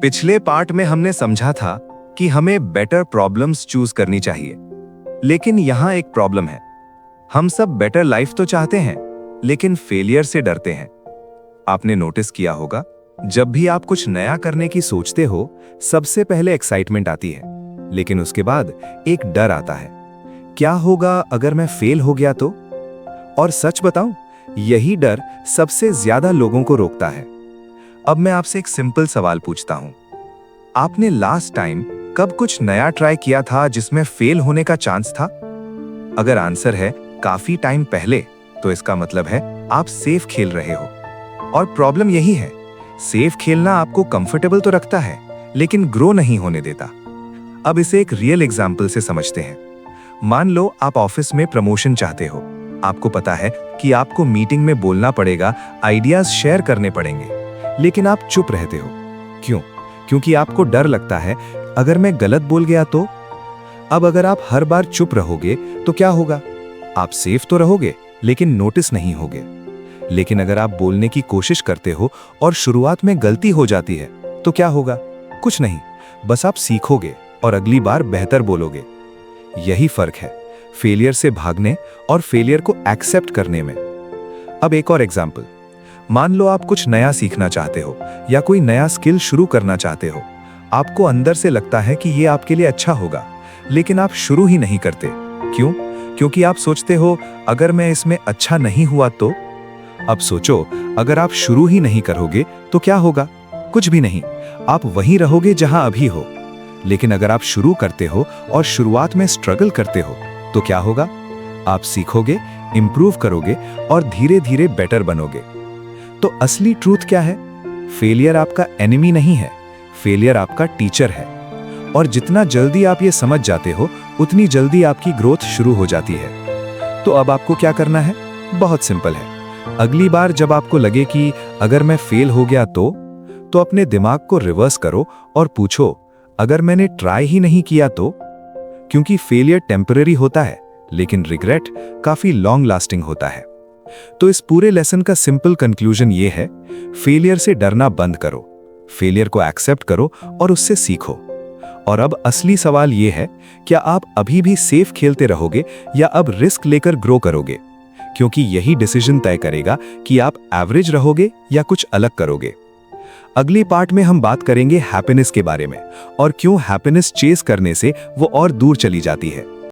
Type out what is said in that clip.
पिछले पार्ट में हमने समझा था कि हमें बेटर प्रॉब्लम्स चूज करनी चाहिए, लेकिन यहां एक प्रॉब्लम है। हम सब बेटर लाइफ तो चाहते हैं, लेकिन फेलियर से डरते हैं। आपने नोटिस किया होगा, जब भी आप कुछ नया करने की सोचते हो, सबसे पहले एक्साइटमेंट आती है, लेकिन उसके बाद एक डर आता है। क्या होगा अगर मैं फेल हो गया तो? और सच बताऊं, यही डर सबसे ज्यादा लोगों को रोकता है। अब मैं आपसे एक सिंपल सवाल पूछता हूं। आपने लास्ट टाइम कब कुछ नया ट्राई किया था जिसमें फेल होने का चांस था? अगर आंसर है काफी टाइम पहले, तो इसका मतलब है आप सेफ खेल रहे हो। और प्रॉब्लम यही है, सेफ खेलना आपको कंफर्टेबल तो रखता है, लेकिन ग्रो नहीं होने देता। अब इसे एक रियल एग्जाम्पल से समझते हैं। मान लो आप ऑफिस में प्रमोशन चाहते हो। आपको पता है कि आपको मीटिंग में बोलना पड़ेगा, आइडियाज शेयर करने पड़ेंगे, लेकिन आप चुप रहते हो। क्यों? क्योंकि आपको डर लगता है, अगर मैं गलत बोल गया तो? अब अगर आप हर बार चुप रहोगे तो क्या होगा? आप सेफ तो रहोगे, लेकिन नोटिस नहीं होगे। लेकिन अगर आप बोलने की कोशिश करते हो और शुरुआत में गलती हो जाती है, तो क्या होगा? कुछ नहीं, बस आप सीखोगे और अगली बार बेहतर बोलोगे। यही फर्क है फेलियर से भागने और फेलियर को एक्सेप्ट करने में। अब एक और एग्जाम्पल। मान लो आप कुछ नया सीखना चाहते हो या कोई नया स्किल शुरू करना चाहते हो। आपको अंदर से लगता है कि यह आपके लिए अच्छा होगा, लेकिन आप शुरू ही नहीं करते। क्यों? क्योंकि आप सोचते हो, अगर मैं इसमें अच्छा नहीं हुआ तो? अब सोचो, अगर आप शुरू ही नहीं करोगे तो क्या होगा? कुछ भी नहीं, आप वहीं रहोगे जहां अभी हो। लेकिन अगर आप शुरू करते हो और शुरुआत में स्ट्रगल करते हो, तो क्या होगा? आप सीखोगे, इंप्रूव करोगे और धीरे धीरे बेटर बनोगे। तो असली ट्रूथ क्या है? फेलियर आपका एनिमी नहीं है, फेलियर आपका टीचर है। और जितना जल्दी आप ये समझ जाते हो, उतनी जल्दी आपकी ग्रोथ शुरू हो जाती है। तो अब आपको क्या करना है? बहुत सिंपल है। अगली बार जब आपको लगे कि अगर मैं फेल हो गया तो अपने दिमाग को रिवर्स करो और पूछो, अगर मैंने ट्राई ही नहीं किया तो? क्योंकि फेलियर टेम्पररी होता है, लेकिन रिग्रेट काफी लॉन्ग लास्टिंग होता है। तो इस पूरे लेसन का सिंपल कंक्लूजन ये है, फेलियर से डरना बंद करो, फेलियर को एक्सेप्ट करो और उससे सीखो। और अब असली सवाल ये है, क्या आप अभी भी सेफ खेलते रहोगे या अब रिस्क लेकर ग्रो करोगे? क्योंकि यही डिसीजन तय करेगा कि आप एवरेज रहोगे या कुछ अलग करोगे। अगली पार्ट में हम बात करेंगे हैप्पीनेस के बारे में और क्यों हैप्पीनेस चेस करने से वो और दूर चली जाती है।